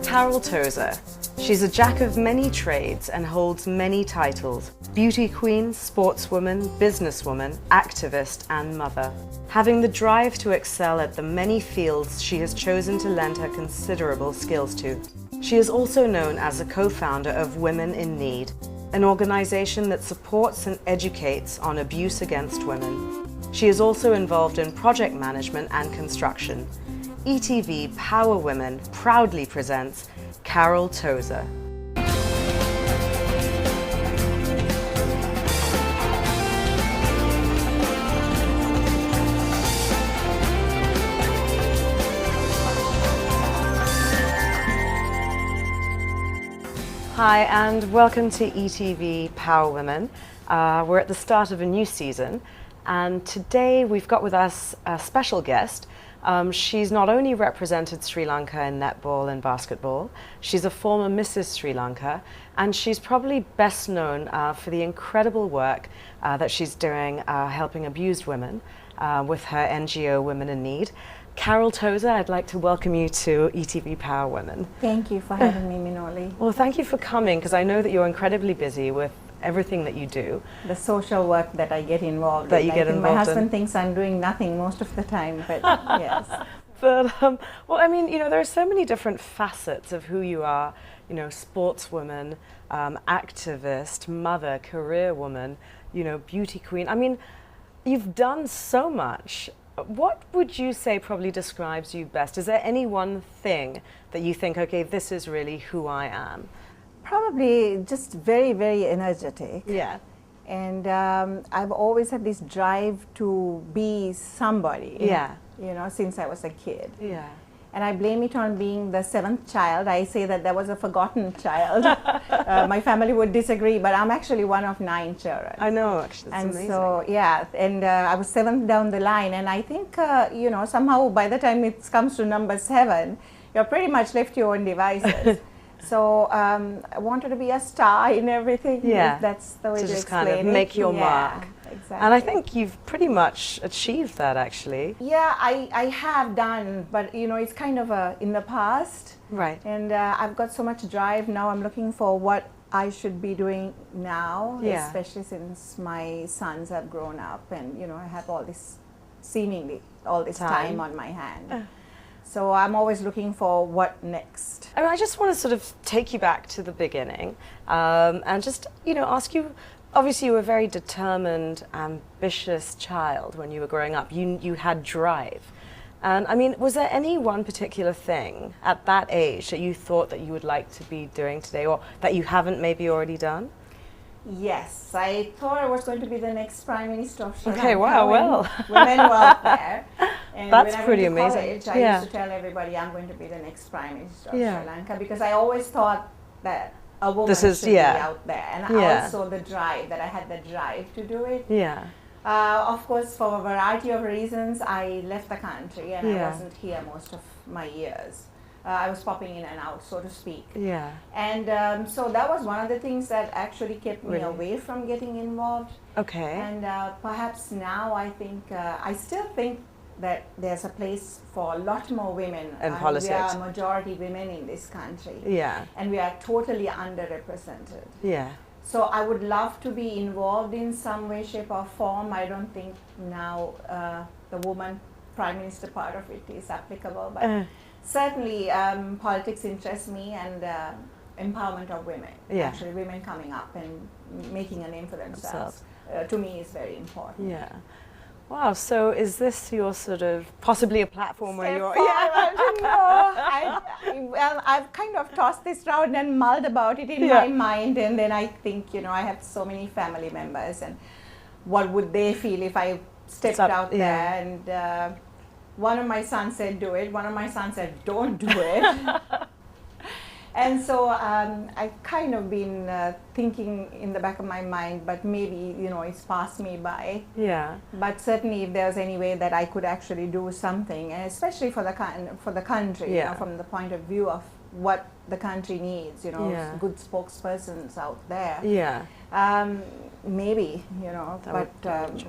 Caryll Tozer. She's a jack of many trades and holds many titles: beauty queen, sportswoman, businesswoman, activist and mother. Having the drive to excel at the many fields she has chosen to lend her considerable skills to. She is also known as a co-founder of Women in Need, an organization that supports and educates on abuse against women. She is also involved in project management and construction. ETV Power Women proudly presents Caryll Tozer. Hi and welcome to ETV Power Women. We're at the start of a new season, and today we've got with us a special guest. She's not only represented Sri Lanka in netball and basketball, she's a former Mrs. Sri Lanka, and she's probably best known for the incredible work that she's doing helping abused women with her NGO Women in Need. Caryll Tozer, I'd like to welcome you to ETV Power Women. Thank you for having me, Minoli. Well, thank you for coming, because I know that you're incredibly busy with everything that you do. The social work that I get involved in. My husband thinks I'm doing nothing most of the time, but yes. But, well, I mean, you know, there are so many different facets of who you are, you know, sportswoman, activist, mother, career woman, you know, beauty queen. I mean, you've done so much. What would you say probably describes you best? Is there any one thing that you think, okay, this is really who I am? Probably just very, very energetic. Yeah. And I've always had this drive to be somebody. Yeah. You know, since I was a kid. Yeah. And I blame it on being the seventh child. I say that was a forgotten child. My family would disagree, but I'm actually one of 9 children. I know, actually, that's amazing. So, yeah, and I was 7th down the line, and I think, you know, somehow by the time it comes to number 7, you're pretty much left to your own devices. So I wanted to be a star in everything. Yeah. If that's the way to just explain kind of it. make your mark. Exactly. And I think you've pretty much achieved that, actually. Yeah, I have done, but you know, it's kind of in the past. Right. And I've got so much drive now. I'm looking for what I should be doing now, especially since my sons have grown up, and you know, I have all this seemingly all this time on my hand. So I'm always looking for what next. I mean, I just want to sort of take you back to the beginning and just, you know, ask you, obviously you were a very determined, ambitious child when you were growing up. You had drive. And I mean, was there any one particular thing at that age that you thought that you would like to be doing today, or that you haven't maybe already done? Yes, I thought I was going to be the next Prime Minister of Sri Lanka. Okay, wow, well. Women were out there. And that's when pretty I went to amazing. college, I used to tell everybody I'm going to be the next Prime Minister of Sri Lanka, because I always thought that a woman should be out there. And also the drive, that I had the drive to do it. Yeah. Of course, for a variety of reasons, I left the country and I wasn't here most of my years. I was popping in and out, so to speak. Yeah. And so that was one of the things that actually kept me away from getting involved. Okay. And perhaps now I think, I still think that there's a place for a lot more women. In politics. We are a majority women in this country. Yeah. And we are totally underrepresented. Yeah. So I would love to be involved in some way, shape or form. I don't think now the woman Prime Minister part of it is applicable, but certainly politics interests me, and empowerment of women. Actually, women coming up and making a name for themselves, to me is very important. Yeah. Wow, so is this your sort of, possibly a platform where you're... Well, I've kind of tossed this around and mulled about it in my mind, and then I think, you know, I have so many family members, and what would they feel if I stepped out there? And one of my sons said, do it. One of my sons said, don't do it. And so I've kind of been thinking in the back of my mind, but maybe, you know, it's passed me by. Yeah. But certainly if there's any way that I could actually do something, and especially for the country, you know, from the point of view of what the country needs, you know, good spokespersons out there. Yeah. Maybe, you know, but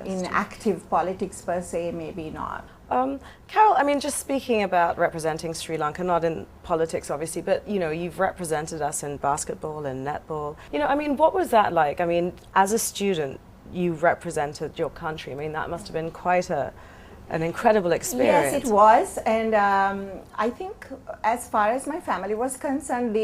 in active politics per se, maybe not. Caryll, I mean, just speaking about representing Sri Lanka, not in politics obviously, but you know, you've represented us in basketball and netball. You know, I mean, what was that like? I mean, as a student, you represented your country. I mean, that must have been quite an incredible experience. Yes, it was. And I think as far as my family was concerned,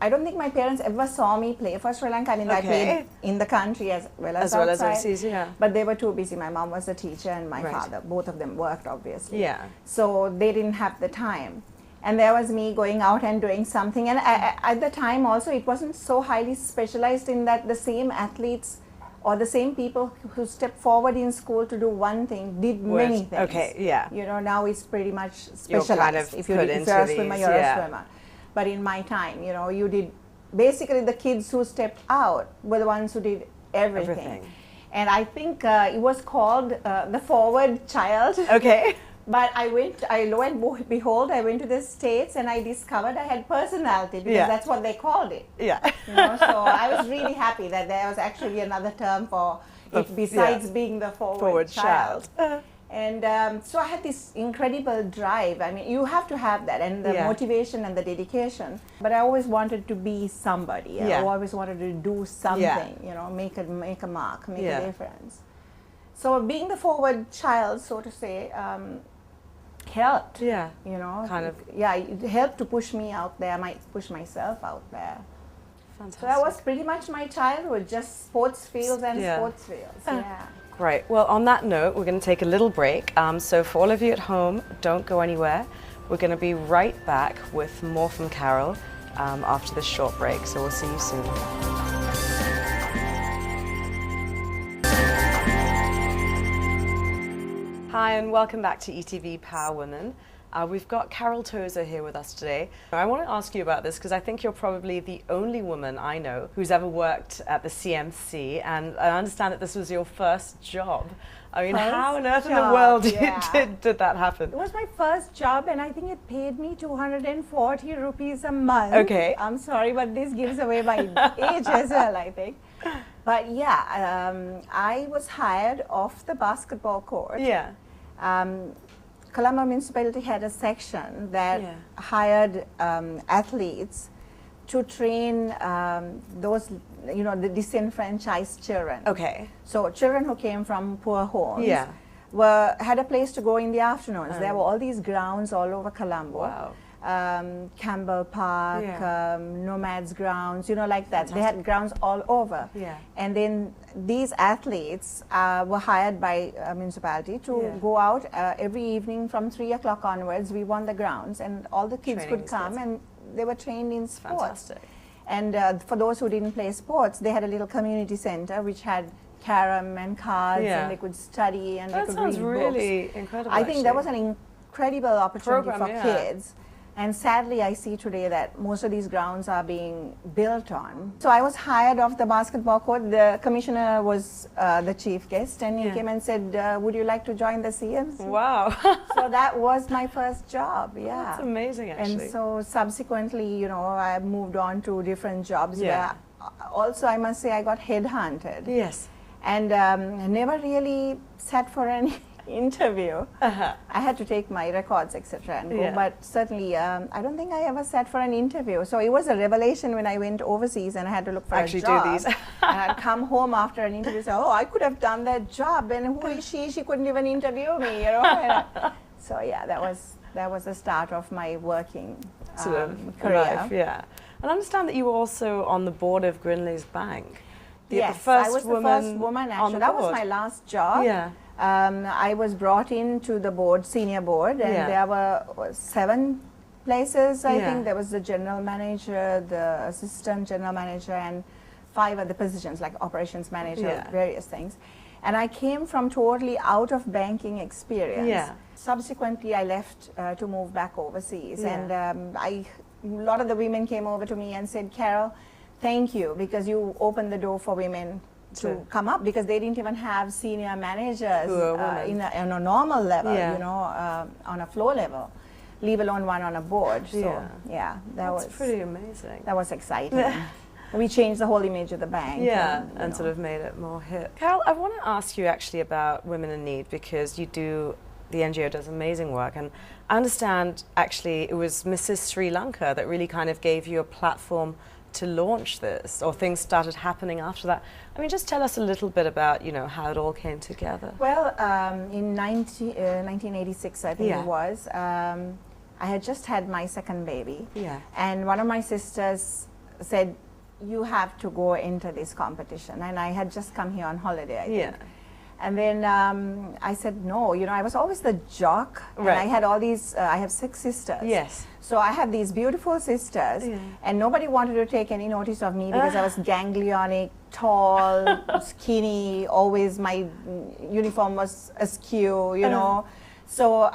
I don't think my parents ever saw me play for Sri Lanka. I mean, I played in the country as well as overseas, yeah. But they were too busy. My mom was a teacher and my father, both of them worked, obviously. Yeah. So they didn't have the time. And there was me going out and doing something. And at the time also, it wasn't so highly specialized in that the same athletes or the same people who stepped forward in school to do one thing did many things. Okay, yeah. You know, now it's pretty much specialized. You're kind of if you're a swimmer, you're a swimmer. But in my time, you know, you did, basically the kids who stepped out were the ones who did everything. And I think it was called the forward child. Okay. But lo and behold, I went to the States and I discovered I had personality because that's what they called it. Yeah. You know, so I was really happy that there was actually another term for it besides being the forward child. And so I had this incredible drive. I mean, you have to have that, and the motivation and the dedication. But I always wanted to be somebody. I always wanted to do something, you know, make a mark, make a difference. So being the forward child, so to say, helped. Yeah. You know, kind of. Yeah, it helped to push me out there, push myself out there. Fantastic. So that was pretty much my childhood, just sports fields and sports fields. Yeah. Right. Well, on that note, we're going to take a little break. So for all of you at home, don't go anywhere. We're going to be right back with more from Caryll after this short break. So we'll see you soon. Hi, and welcome back to ETV Power Women. We've got Caryll Tozer here with us today. I want to ask you about this because I think you're probably the only woman I know who's ever worked at the CMC, and I understand that this was your first job. I mean, how on earth in the world did that happen? It was my first job, and I think it paid me 240 rupees a month. Okay. I'm sorry, but this gives away my age as well, I think. But yeah, I was hired off the basketball court. Yeah. Colombo Municipality had a section that hired athletes to train those, you know, the disenfranchised children. Okay. So children who came from poor homes had a place to go in the afternoons. There were all these grounds all over Colombo. Wow. Campbell Park, Nomads grounds, you know, like that. Fantastic. They had grounds all over. Yeah. And then these athletes were hired by a municipality to go out every evening from 3 o'clock onwards. We won the grounds, and all the kids could come and they were trained in sports. Fantastic. And for those who didn't play sports, they had a little community center which had carom and cards, and they could study and they could read books. That sounds really incredible. I think that was an incredible opportunity for kids. And sadly, I see today that most of these grounds are being built on. So I was hired off the basketball court. The commissioner was the chief guest, and he came and said, would you like to join the CMC? Wow. So that was my first job, That's amazing, actually. And so subsequently, you know, I moved on to different jobs where also, I must say, I got headhunted. Yes. And never really sat for any interview. I had to take my records, etc. and go, but certainly I don't think I ever sat for an interview. So it was a revelation when I went overseas and I had to look for a job. Do these. And I'd come home after an interview and say, oh, I could have done that job, and who is she? She couldn't even interview me, you know. So yeah, that was the start of my working career. Life, And I understand that you were also on the board of Grinley's Bank. Yes, I was the first woman actually. That was my last job. Yeah. I was brought into the board, senior board, and there were 7 places, I think. There was the general manager, the assistant general manager, and 5 other positions like operations manager, various things. And I came from totally out of banking experience. Subsequently, I left to move back overseas, and a lot of the women came over to me and said, Caryll, thank you, because you opened the door for women to come up, because they didn't even have senior managers on a normal level, you know, on a floor level, leave alone one on a board. So that was pretty amazing. That was exciting. We changed the whole image of the bank. And sort of made it more hip. Caryll, I want to ask you actually about Women in Need, because you do the NGO does amazing work, and I understand actually it was Mrs. Sri Lanka that really kind of gave you a platform to launch this, or things started happening after that. I mean, just tell us a little bit about, you know, how it all came together. Well, in 1986, I think Yeah. it was, I had just had my second baby. Yeah. And one of my sisters said, you have to go into this competition. And I had just come here on holiday, I think. Yeah. And then I said, no, you know, I was always the jock. Right. And I had all these, I have 6 sisters. Yes. So I have these beautiful sisters, Yeah. and nobody wanted to take any notice of me because I was ganglionic, tall, skinny, always my uniform was askew, you know. So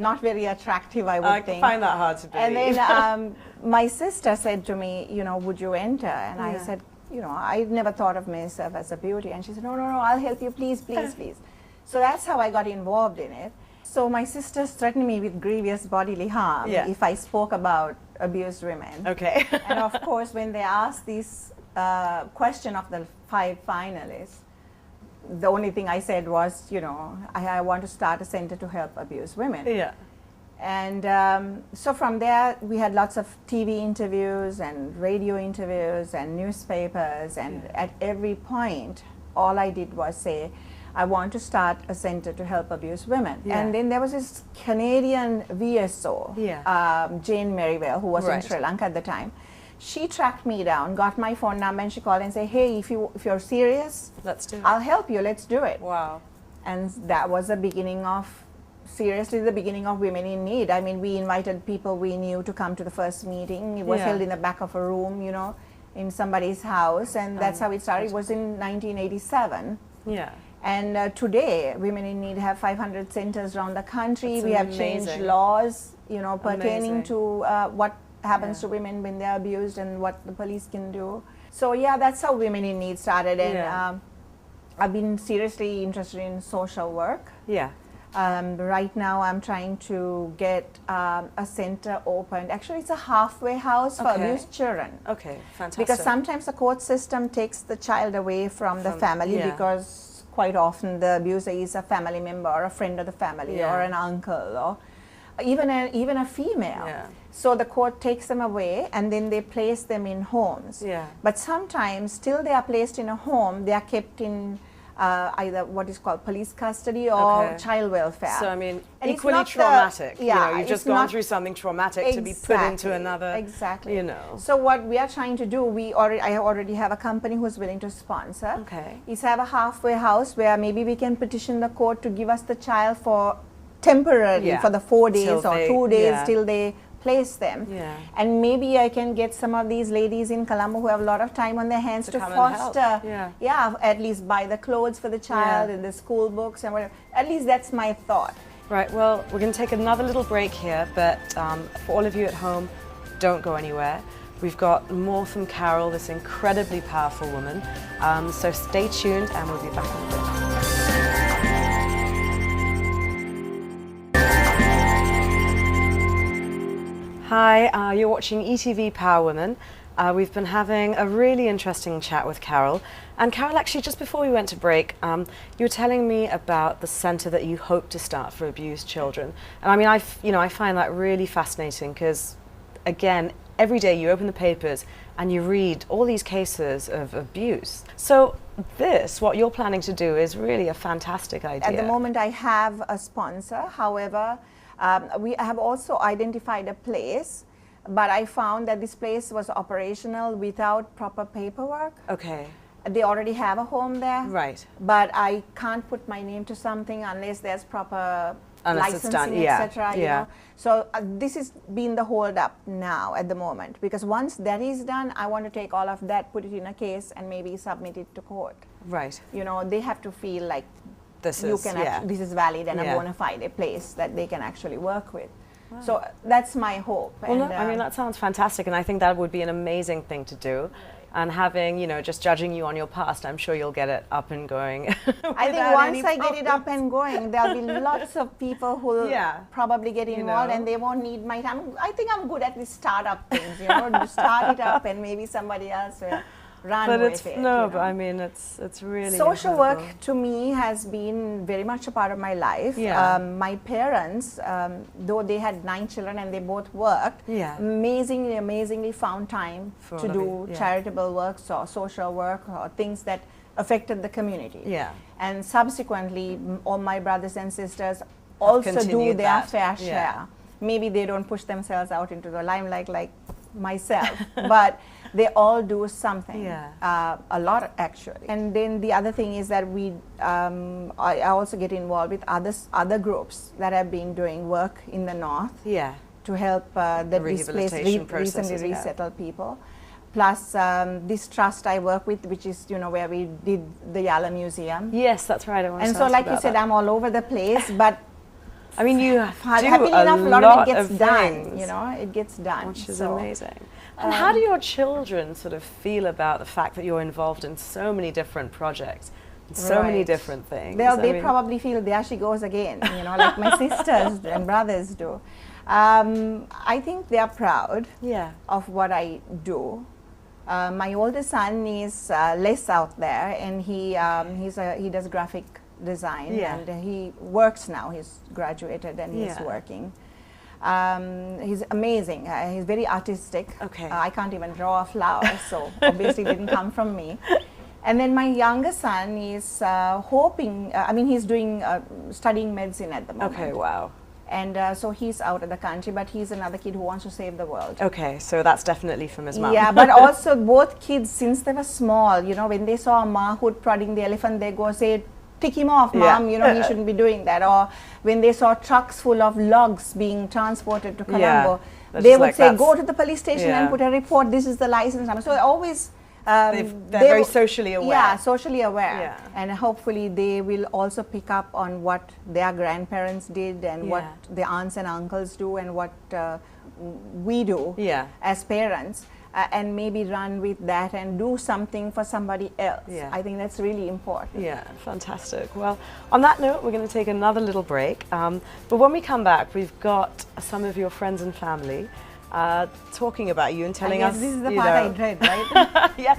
not very attractive, I would think. I find that hard to believe. And then my sister said to me, you know, would you enter? And I Yeah. said, you know, I never thought of myself as a beauty. And she said, no, I'll help you, please, please, please. So that's how I got involved in it. So my sisters threatened me with grievous bodily harm Yeah. if I spoke about abused women. Okay. And of course, when they asked this question of the 5 finalists, the only thing I said was, you know, I want to start a center to help abused women. Yeah. And so from there, we had lots of TV interviews and radio interviews and newspapers. And at every point, all I did was say, I want to start a center to help abused women. Yeah. And then there was this Canadian VSO, Jane Merivale, who was in Right. Sri Lanka at the time. She tracked me down, got my phone number, and she called and said, hey, if you're serious, Let's do it. I'll help you, let's do it. Wow. And that was the beginning of, seriously, the beginning of Women in Need. I mean, we invited people we knew to come to the first meeting. It was Yeah. held in the back of a room, you know, in somebody's house, and that's how it started. It was in 1987. Yeah. And today, Women in Need have 500 centers around the country. That's we have changed amazing. laws, you know, pertaining Amazing. to what happens Yeah. to women when they're abused and what the police can do. So yeah, that's how Women in Need started. And Yeah. I've been seriously interested in social work. Yeah. Right now, I'm trying to get a center opened. Actually, it's a halfway house for Okay. abused children. Okay. Fantastic. Because sometimes the court system takes the child away from the family yeah. because quite often the abuser is a family member or a friend of the family Yeah. or an uncle or even a female. Yeah. So the court takes them away and then they place them in homes. Yeah. But sometimes still they are placed in a home, they are kept in either what is called police custody or Okay. child welfare. So I mean, And it's equally not the- traumatic. yeah, you know, you've it's just gone not- through something traumatic to be put into Exactly, another. exactly. You know. So what we are trying to do, I already have a company who's willing to sponsor. Okay. Is have a halfway house where maybe we can petition the court to give us the child for temporarily Yeah. for the 4 days Till or they- 2 days yeah. till they place them. Yeah. And maybe I can get some of these ladies in Colombo who have a lot of time on their hands To to come and help. foster. Yeah. At least buy the clothes for the child Yeah. and the school books and whatever. At least that's my thought. Right, well, we're going to take another little break here, but for all of you at home, don't go anywhere. We've got more from Caryll, this incredibly powerful woman. So stay tuned and we'll be back in a bit. Hi, you're watching ETV Power Women. We've been having a really interesting chat with Caryll. And Caryll, actually, just before we went to break, you were telling me about the centre that you hope to start for abused children. And I mean, I find that really fascinating because, again, every day you open the papers and you read all these cases of abuse. So this, what you're planning to do, is really a fantastic idea. At the moment, I have a sponsor. However, we have also identified a place, but I found that this place was operational without proper paperwork. Okay. They already have a home there. Right. But I can't put my name to something unless there's proper Unless it's licensing, done, yeah, etc. You yeah. know? So this has been the hold up now at the moment, because once that is done, I want to take all of that, put it in a case, and maybe submit it to court. Right. You know, they have to feel like This you is, can yeah. this is valid and Yeah. a bona fide place that they can actually work with. So that's my hope. Well, no, I mean, that sounds fantastic, and I think that would be an amazing thing to do. And having, you know, just judging you on your past, I'm sure you'll get it up and going. I think once I get it up and going, there'll be lots of people who will Yeah. probably get involved, know. and they won't need my time. I think I'm good at these startup things, you know, to start it up and maybe somebody else will run but with it's, it. no, you but know. I mean, it's really Social incredible. work to me has been very much a part of my life. Yeah. My parents, though they had 9 children and they both worked, Yeah. amazingly found time For to all of do you, yeah. charitable work or social work or things that affected the community. Yeah. And subsequently, all my brothers and sisters also do continued their that. fair Yeah. share. Maybe they don't push themselves out into the limelight like myself, but they all do something. Yeah. A lot actually. And then the other thing is that I also get involved with other groups that have been doing work in the north Yeah. to help the displaced, rehabilitation recently processes, yeah. resettled people. Plus this trust I work with, which is where we did the Yala Museum. Yes, that's right. I want And to so, ask like you about said, that. I'm all over the place, but I mean, you do happily a enough, a lot lot of it gets of done. things, It gets done, which is so, amazing. And how do your children sort of feel about the fact that you're involved in so many different projects, and so many Right. different things? They probably feel there she goes again, like my sisters and brothers do. I think they are proud Yeah. of what I do. My oldest son is less out there, and he does graphic design, Yeah. and he works now. He's graduated and he's Yeah. working. He's amazing. He's very artistic. Okay. I can't even draw a flower, so obviously it didn't come from me. And then my younger son is he's doing studying medicine at the moment. Okay, wow. And so he's out of the country, but he's another kid who wants to save the world. Okay, so that's definitely from his mum. Yeah, but also both kids, since they were small, when they saw a mahout prodding the elephant, they go say, "Pick him off, mom, he shouldn't be doing that." Or when they saw trucks full of logs being transported to Colombo, that's they just would like, say, "Go to the police station Yeah. and put a report, this is the license number." So always... They're very socially aware. Yeah, socially aware. Yeah. And hopefully they will also pick up on what their grandparents did and what their aunts and uncles do and what we do Yeah. as parents. And maybe run with that and do something for somebody else. Yeah. I think that's really important. Yeah, fantastic. Well, on that note, we're going to take another little break. But when we come back, we've got some of your friends and family talking about you and telling us. This is the part I dread, right? Yeah,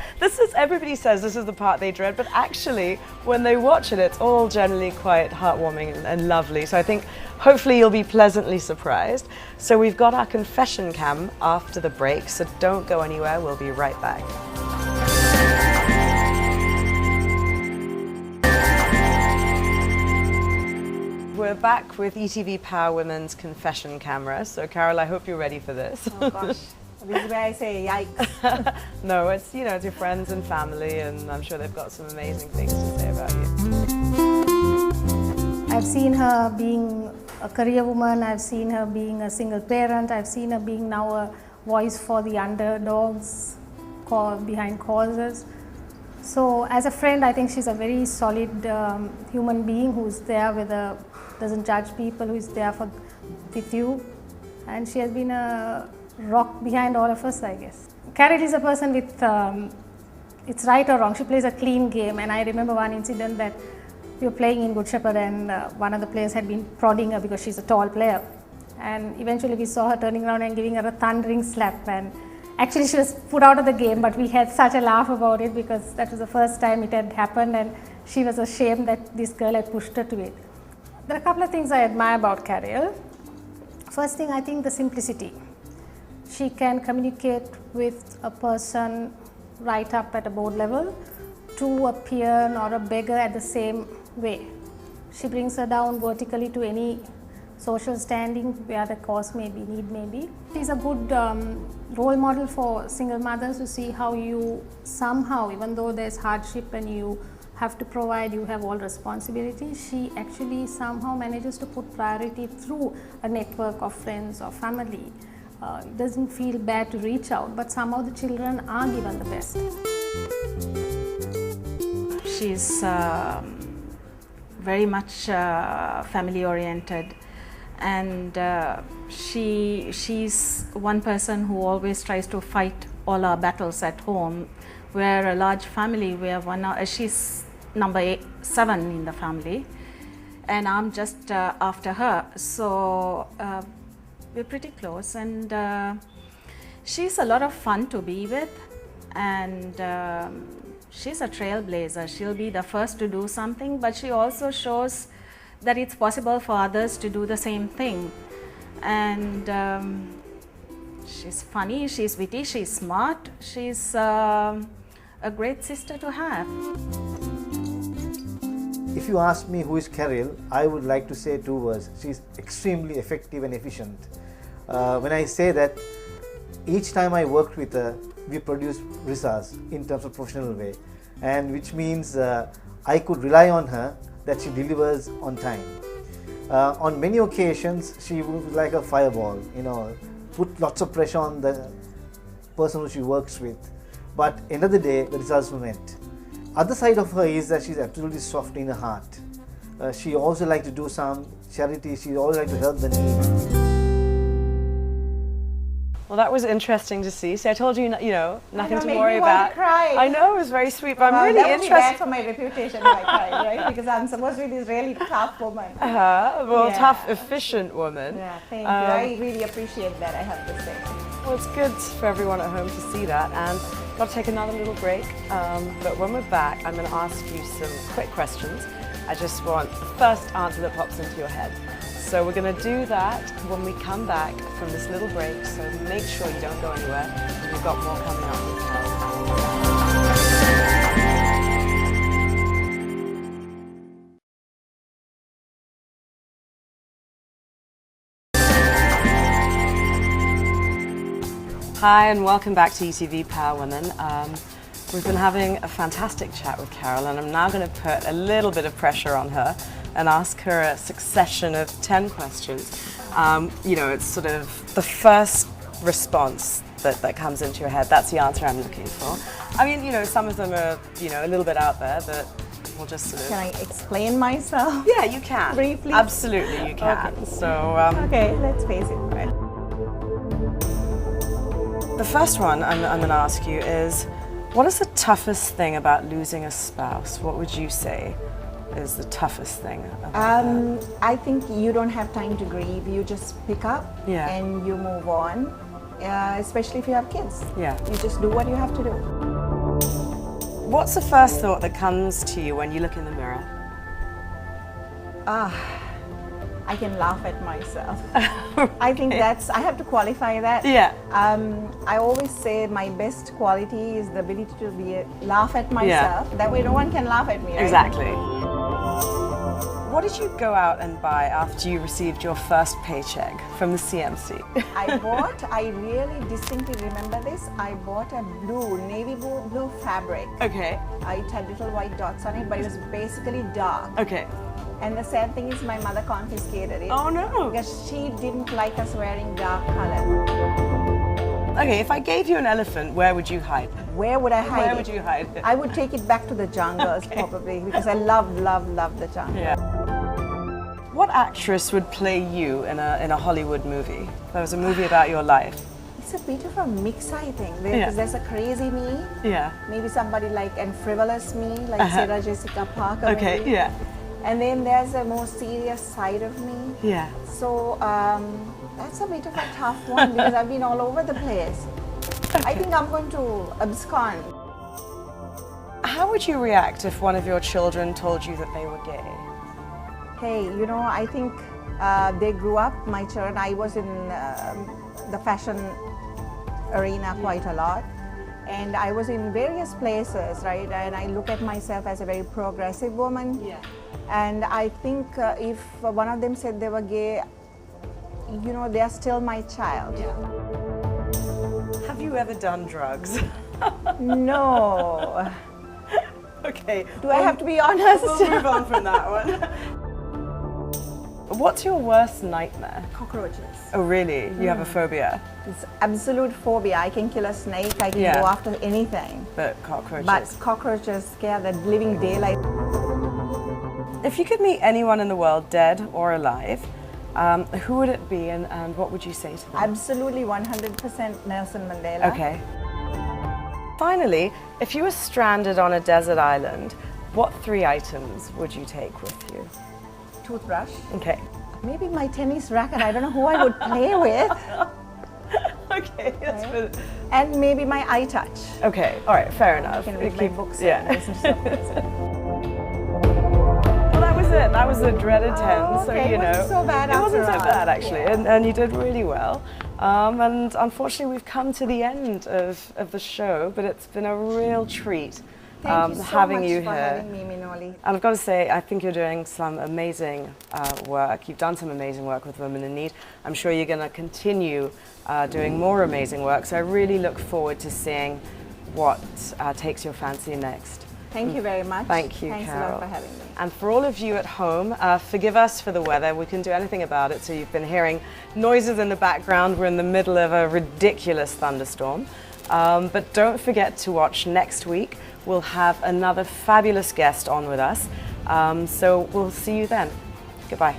everybody says this is the part they dread, but actually, when they watch it, it's all generally quite heartwarming and lovely. So I think hopefully you'll be pleasantly surprised. So we've got our confession cam after the break, so don't go anywhere. We'll be right back. We're back with ETV Power Women's confession camera. So Caryll, I hope you're ready for this. Oh gosh, this is where I say yikes. No, it's it's your friends and family, and I'm sure they've got some amazing things to say about you. I've seen her being a career woman, I've seen her being a single parent, I've seen her being now a voice for the underdogs behind causes. So as a friend, I think she's a very solid human being who's there doesn't judge people, who is there with you. And she has been a rock behind all of us, I guess. Caryll is a person with, it's right or wrong, she plays a clean game. And I remember one incident that we were playing in Good Shepherd and one of the players had been prodding her because she's a tall player. And eventually we saw her turning around and giving her a thundering slap. And actually she was put out of the game, but we had such a laugh about it because that was the first time it had happened and she was ashamed that this girl had pushed her to it. There are a couple of things I admire about Caryll. First thing, I think the simplicity. She can communicate with a person right up at a board level to a peon or a beggar at the same way. She brings her down vertically to any social standing where the cause may be, need may be. She's a good role model for single mothers to see how you somehow, even though there's hardship and you have to provide, you have all responsibility, she actually somehow manages to put priority through a network of friends or family. It doesn't feel bad to reach out, but somehow the children are given the best. She's very much family oriented, and she's one person who always tries to fight all our battles at home. We're a large family. We have she's number 7 in the family, and I'm just after her. So we're pretty close, and she's a lot of fun to be with. and she's a trailblazer. She'll be the first to do something, but she also shows that it's possible for others to do the same thing. And she's funny, she's witty, she's smart, she's a great sister to have. If you ask me who is Caryll, I would like to say two words. She's extremely effective and efficient. When I say that, each time I worked with her, we produced results in terms of professional way, and which means I could rely on her that she delivers on time. On many occasions, she was like a fireball, put lots of pressure on the person who she works with, but end of the day, the results were met. Other side of her is that she's absolutely soft in her heart. She also likes to do some charity. She also likes to help the needy. Well, that was interesting to see. See, I told you, nothing to made worry me want about. to cry. I know, it was very sweet, but I'm really that would be bad interested. for my reputation if I cried, right? Because I'm supposed to be this really tough woman. Well, Yeah. tough, efficient woman. Yeah, thank you. I really appreciate that, I have to say. Well, it's good for everyone at home to see that, and got to take another little break. But when we're back, I'm going to ask you some quick questions. I just want the first answer that pops into your head. So we're going to do that when we come back from this little break, so make sure you don't go anywhere. We've got more coming up with Caryll. Hi and welcome back to ETV Power Women. We've been having a fantastic chat with Caryll, and I'm now going to put a little bit of pressure on her and ask her a succession of 10 questions. It's sort of the first response that comes into your head. That's the answer I'm looking for. I mean, some of them are, a little bit out there, but we'll just sort of... Can I explain myself? Yeah, you can. Briefly? Absolutely, you can. Okay. So, Okay, let's face it. Right. the first one I'm going to ask you is, what is the toughest thing about losing a spouse? What would you say is the toughest thing about that? I think you don't have time to grieve. You just pick up and you move on, especially if you have kids. Yeah. You just do what you have to do. What's the first thought that comes to you when you look in the mirror? I can laugh at myself. I think I have to qualify that. Yeah. I always say my best quality is the ability to laugh at myself. That way no one can laugh at me, right? Exactly. What did you go out and buy after you received your first paycheck from the CMC? I really distinctly remember this, I bought a navy blue fabric. Okay. It had little white dots on it, but it was basically dark. Okay. And the sad thing is my mother confiscated it. Oh no! Because she didn't like us wearing dark color. Okay, if I gave you an elephant, where would you hide it? Where would I hide it? Where would you hide it? I would take it back to the jungles probably, because I love the jungle. Yeah. What actress would play you in a Hollywood movie? If there was a movie about your life. It's a bit of a mix, I think. There's a crazy me. Yeah. Maybe somebody and frivolous me, like Sarah Jessica Parker. Okay, maybe. yeah. And then there's a more serious side of me. Yeah. So that's a bit of a tough one because I've been all over the place. Okay. I think I'm going to abscond. How would you react if one of your children told you that they were gay? Hey, I think they grew up, my children. I was in the fashion arena quite a lot. And I was in various places, right? And I look at myself as a very progressive woman. Yeah. And I think if one of them said they were gay, they are still my child. Yeah. Have you ever done drugs? No. Okay. Do I have to be honest? We'll move on from that one. What's your worst nightmare? Cockroaches. Oh really? You have a phobia? It's absolute phobia. I can kill a snake, I can go after anything. But cockroaches? But cockroaches scare the living daylight. If you could meet anyone in the world, dead or alive, who would it be and what would you say to them? Absolutely 100% Nelson Mandela. Okay. Finally, if you were stranded on a desert island, what 3 items would you take with you? Toothbrush. Okay. Maybe my tennis racket. I don't know who I would play with. Okay, that's And maybe my eye touch. Okay, all right, fair enough. I can read my books Yeah. and listen to some music. Well, that was it. That was the dreaded 10. Oh, So, okay. you It know. wasn't so bad It wasn't after so all. bad, actually. Yeah. And you did really well. And unfortunately, we've come to the end of the show, but it's been a real treat. Thank you so having much you for here. having me, Minoli. And I've got to say, I think you're doing some amazing work. You've done some amazing work with Women in Need. I'm sure you're going to continue doing more amazing work. So I really look forward to seeing what takes your fancy next. Thank you very much. Thank you, Thanks Caryll. a lot for having me. And for all of you at home, forgive us for the weather. We couldn't do anything about it. So you've been hearing noises in the background. We're in the middle of a ridiculous thunderstorm. But don't forget to watch next week. We'll have another fabulous guest on with us. So we'll see you then. Goodbye.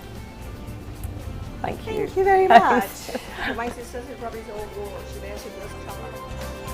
Thank you. Thank you very much. My sister should probably say, oh, she there, she goes,